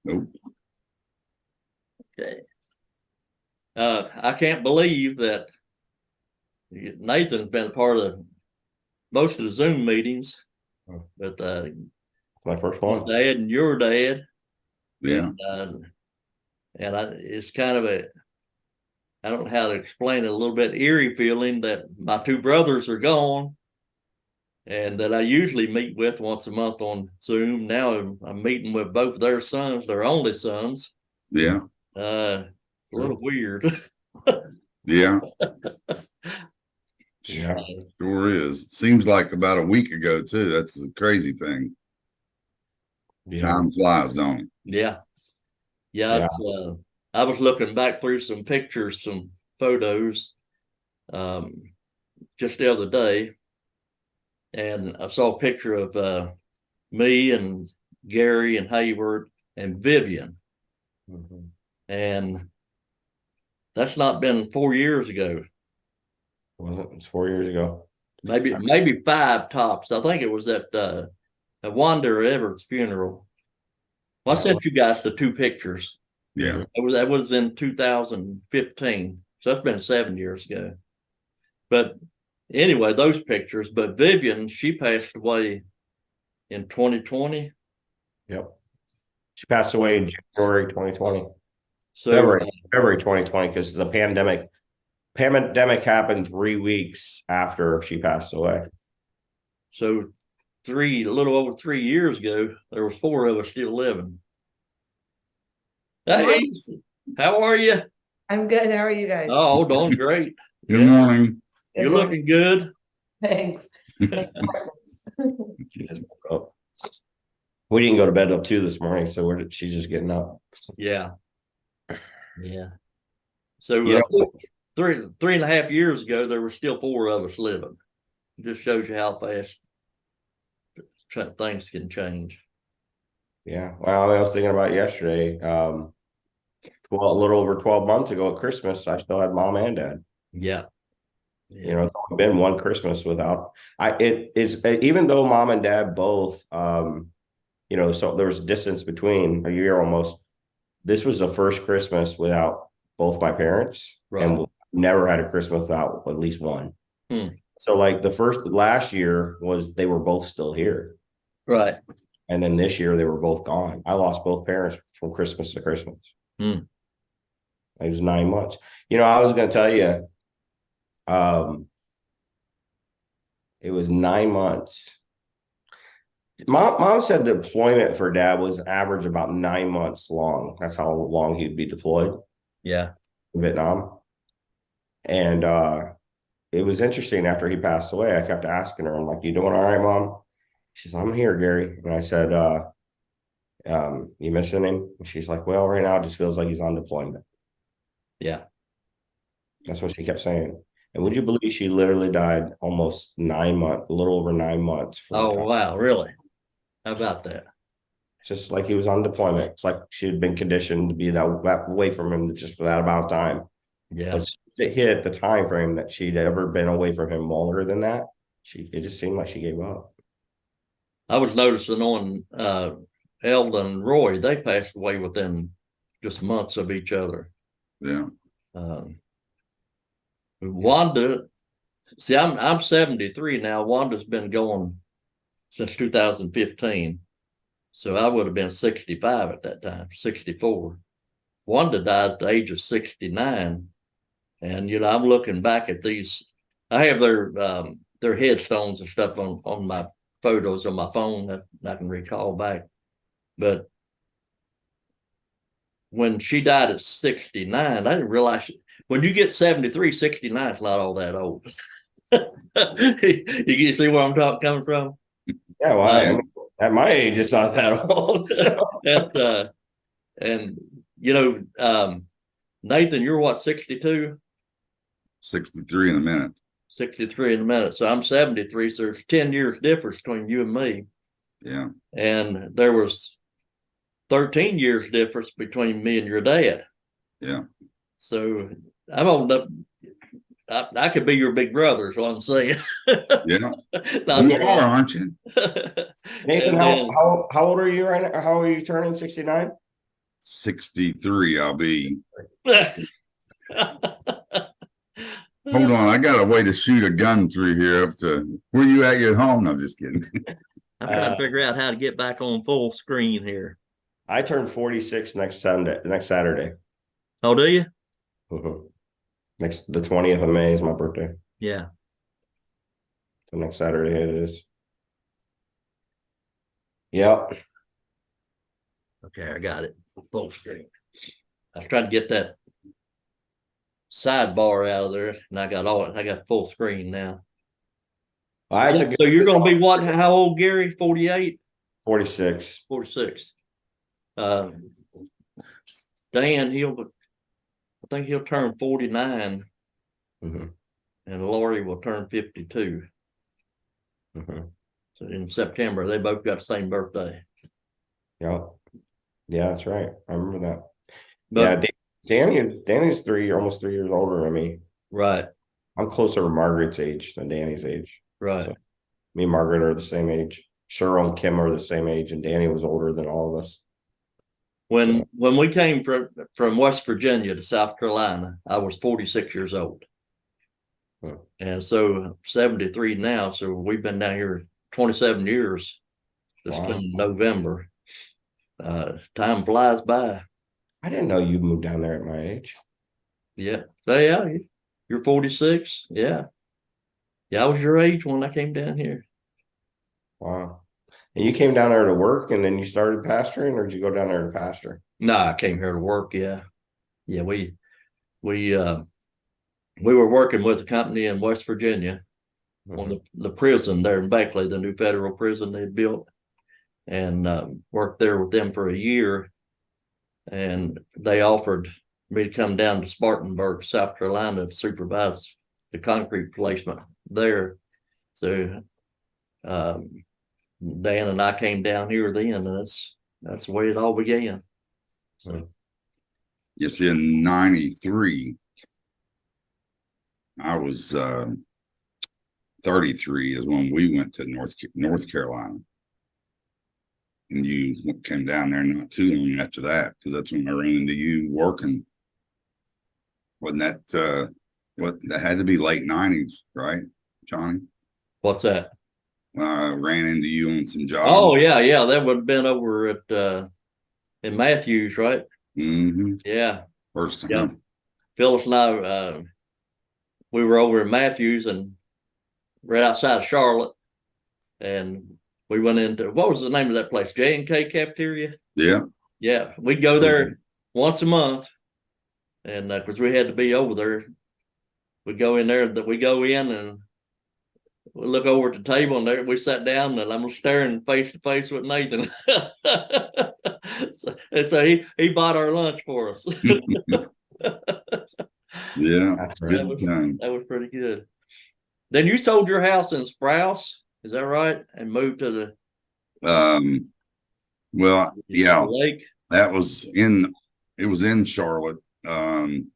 Nope. Okay. I can't believe that Nathan's been a part of most of the Zoom meetings, but My first his one. dad and your dad. Yeah. And it's kind of I don't know how to explain it, a little bit eerie feeling that my two brothers are gone and that I usually meet with once a month on Zoom. Now I'm meeting with both their sons, their only sons. Yeah. A little weird. Yeah. Yeah. Sure is. Seems like about a week ago too. That's the crazy thing. Yeah. Time flies, don't it? Yeah. Yeah. I was looking back through some pictures, some photos, just the other day, and I saw a picture of me and Gary and Hayward and Vivian. Mm-hmm. And that's not been 4 years ago. Was it? It was 4 years ago. Maybe five tops. I think it was at Wanda Everett's funeral. Well, I sent you guys the two pictures. Yeah. That was in 2015. So that's been 7 years ago. But anyway, those pictures. But Vivian, she passed away in 2020. Yep. She passed away in January 2020. So February 2020, because the pandemic happened 3 weeks after she passed away. So a little over 3 years ago, there was four of us still living. Hey, how are you? I'm good. How are you guys? Oh, doing great. Good morning. You're looking good. Thanks. She just woke up. We didn't go to bed till 2 this morning, so she's just getting up. Yeah. Yeah. So Yeah. 3.5 years ago, there were still four of us living. It just shows you how fast things can change. Yeah. Well, I was thinking about yesterday. Well, a little over 12 months ago at Christmas, I still had mom and dad. Yeah. You know, it's been one Christmas without it is, even though mom and dad both you know, so there was a distance between a year almost. This was the first Christmas without both my parents, Right. and never had a Christmas without at least one. So like last year was they were both still here. Right. And then this year they were both gone. I lost both parents from Christmas to Christmas. It was 9 months. You know, I was going to tell you, it was 9 months. Mom said the deployment for dad was average about 9 months long. That's how long he'd be deployed. Yeah. In Vietnam. And it was interesting after he passed away. I kept asking her, I'm like, you doing all right, Mom? She's like, I'm here, Gary. And I said, you missing him? And she's like, well, right now it just feels like he's on deployment. Yeah. That's what she kept saying. And would you believe she literally died almost 9 months, a little over 9 months. Oh, wow. Really? How about that? Just like he was on deployment. It's like she had been conditioned to be that away from him just for that amount of time. Yeah. But it hit the time frame that she'd ever been away from him longer than that. It just seemed like she gave up. I was noticing on Eldon and Roy, they passed away within just months of each other. Yeah. Wanda, see, I'm 73 now. Wanda's been going since 2015. So I would have been 65 at that time, 64. Wanda died at the age of 69. And, you know, I'm looking back at these. I have their headstones and stuff on my photos on my phone that I can recall back. But when she died at 69, I didn't realize when you get 73, 69 is not all that old. You see where I'm coming from? Yeah, well, I mean, at my age, it's not that old. So. And you know, Nathan, you're what, 62? 63 in a minute. 63 in a minute. So I'm 73. So there's 10 years difference between you and me. Yeah. And there was 13 years difference between me and your dad. Yeah. So I'm old enough. I could be your big brother, is what I'm saying. Yeah. You are, aren't you? Nathan, how old are you right now? How are you turning 69? 63 I'll be. Hold on, I got a way to shoot a gun through here up to where you at your home? No, I'm just kidding. I'm trying to figure out how to get back on full screen here. I turned 46 next Saturday. Oh, do you? The 20th of May is my birthday. Yeah. So next Saturday it is. Yep. Okay, I got it. Full screen. I was trying to get that sidebar out of there, and I got full screen now. So you're gonna be what? How old, Gary? 48? 46. 46. Dan, I think he'll turn 49, and Lori will turn 52. So in September, they both got the same birthday. Yep. Yeah, that's right. I remember that. But, yeah, Danny's almost 3 years older than me. Right. I'm closer to Margaret's age than Danny's age. Right. So, me and Margaret are the same age. Cheryl and Kim are the same age, and Danny was older than all of us. When we came from West Virginia to South Carolina, I was 46 years old. And so 73 now. So we've been down here 27 years. This coming November. Time flies by. I didn't know you moved down there at my age. Yeah. So yeah, you're 46. Yeah. Yeah, I was your age when I came down here. Wow. And you came down there to work and then you started pastoring, or did you go down there to pastor? No, I came here to work. Yeah. Yeah, we were working with a company in West Virginia on the prison there in Beckley, the new federal prison they built, and worked there with them for a year. And they offered me to come down to Spartanburg, South Carolina, to supervise the concrete placement there. So Dan and I came down here then, and that's the way it all began. So Yes, in 93, I was 33 is when we went to North Carolina. And you came down there not too long after that, because that's when I ran into you working. Wasn't that that had to be late 90s, right, Johnny? what's that? I ran into you on some jobs. Oh yeah, that would have been over at in Matthews, right? Yeah. First time. Yeah. Phyllis and I we were over in Matthews and right outside of Charlotte, and we went into, what was the name of that place? J&K Cafeteria. Yeah. We'd go there once a month, and because we had to be over there, we go in and we look over at the table, and there we sat down, and I'm staring face to face with Nathan. so he bought our lunch for us. Yeah, that was pretty good. Then you sold your house in Sprouse, is that right? And moved to the well, yeah, lake. It was in Charlotte. And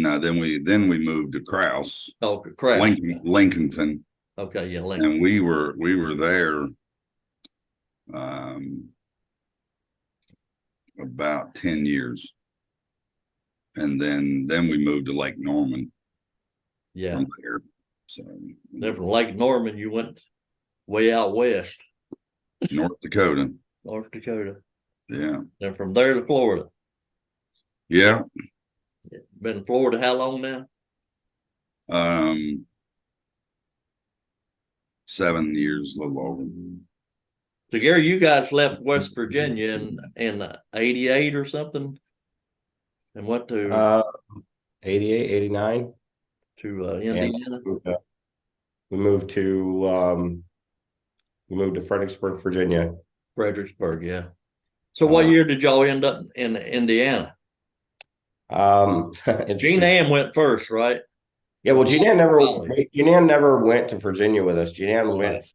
then we moved to Krause. Oh, Krause. Lincolnton. Okay, yeah, Lincoln. And we were there about 10 years. And then we moved to Lake Norman. Yeah. From there. So then from Lake Norman, you went way out west. North Dakota. North Dakota. Yeah. Then from there to Florida. Yeah. Been in Florida how long now? 7 years, a little over. So Gary, you guys left West Virginia in 88 or something, and went to 88, 89 to Indiana. We moved to Fredericksburg, Virginia. Fredericksburg, yeah. So what year did y'all end up in Indiana? Jean Ann went first, right? Yeah, well, Jean Ann never went to Virginia with us. Jean Ann went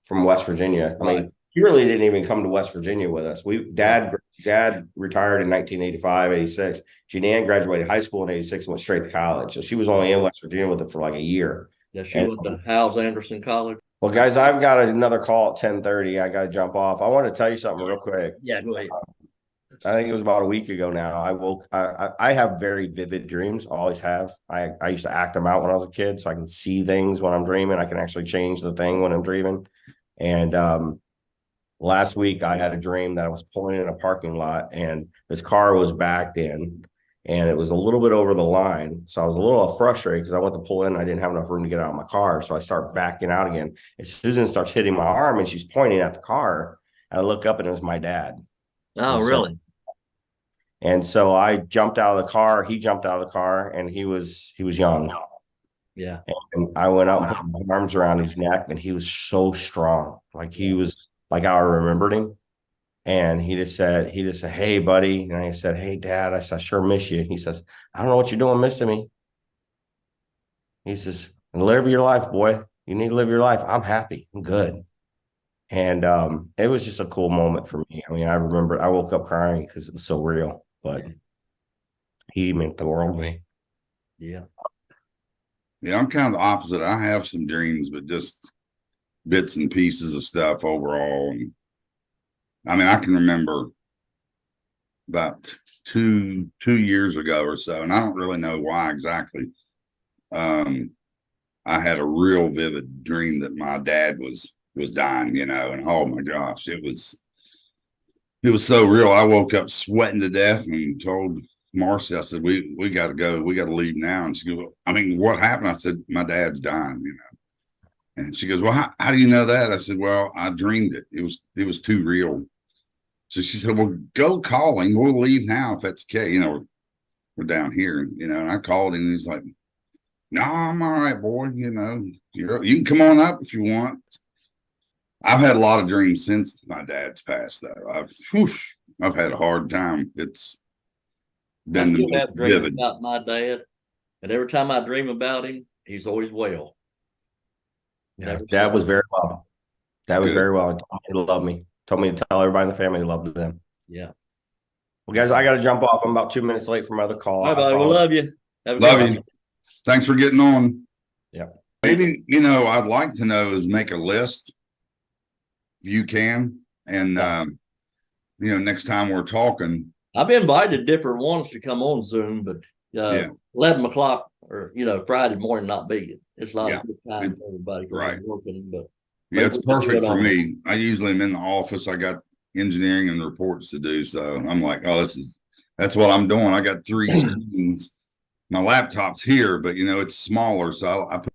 from West Virginia. I mean, she really didn't even come to West Virginia with us. Dad retired in 1985, 86. Jean Ann graduated high school in 86 and went straight to college. So she was only in West Virginia with it for like a year. Yeah, she went to Howes Anderson College. Well, guys, I've got another call at 10:30. I got to jump off. I want to tell you something real quick. Yeah, go ahead. I think it was about a week ago now. I have very vivid dreams, always have. I used to act them out when I was a kid, so I can see things when I'm dreaming. I can actually change the thing when I'm dreaming. And last week I had a dream that I was pulling in a parking lot and this car was backed in and it was a little bit over the line. So I was a little frustrated because I went to pull in. I didn't have enough room to get out of my car. So I start backing out again. And Susan starts hitting my arm and she's pointing at the car. And I look up and it was my dad. Oh, And so- really? And so I jumped out of the car. He jumped out of the car and he was young. Yeah. And I went out and put my arms around his neck and he was so strong. Like he was like how I remembered him. And he just said, hey, buddy. And I said, hey, Dad, I said, I sure miss you. He says, I don't know what you're doing missing me. He says, live your life, boy. You need to live your life. I'm happy. I'm good. And it was just a cool moment for me. I mean, I remember I woke up crying because it was so real, but he meant the world to me. Yeah. Yeah, I'm kind of the opposite. I have some dreams, but just bits and pieces of stuff overall. And I mean, I can remember about two years ago or so, and I don't really know why exactly. I had a real vivid dream that my dad was dying, you know, and oh my gosh, it was so real. I woke up sweating to death and told Marcy, I said, we got to go. We got to leave now. And she goes, I mean, what happened? I said, my dad's dying, you know. And she goes, well, how do you know that? I said, well, I dreamed it. It was too real. So she said, well, go call him. We'll leave now if that's okay. You know, we're down here, you know, and I called him and he's like, no, I'm all right, boy. You know, you can come on up if you want. I've had a lot of dreams since my dad's passed, though. I've had a hard time. It's I been the still most have dreams vivid. about my dad, and every time I dream about him, he's always well. Yeah, Never Dad sick. was very well. Dad was Good. very well. He told me to love me. Told me to tell everybody in the family he loved them. Yeah. Well, guys, I got to jump off. I'm about 2 minutes late for my other call. All right, buddy. We love you. Have a Love good you. Thanks for getting on. Yeah. Maybe, you know, I'd like to know is make a list if you can. And, you know, next time we're talking. I've invited different ones to come on Zoom, but Yeah. 11 o'clock or, you know, Friday morning not be. It's not Yeah. a good time for everybody 'cause Right. they're working, but Yeah, it's we can do perfect it for on- me. I usually am in the office. I got engineering and reports to do. So I'm like, oh, that's what I'm doing. I got 3 screens. My laptop's here, but you know, it's smaller. So I put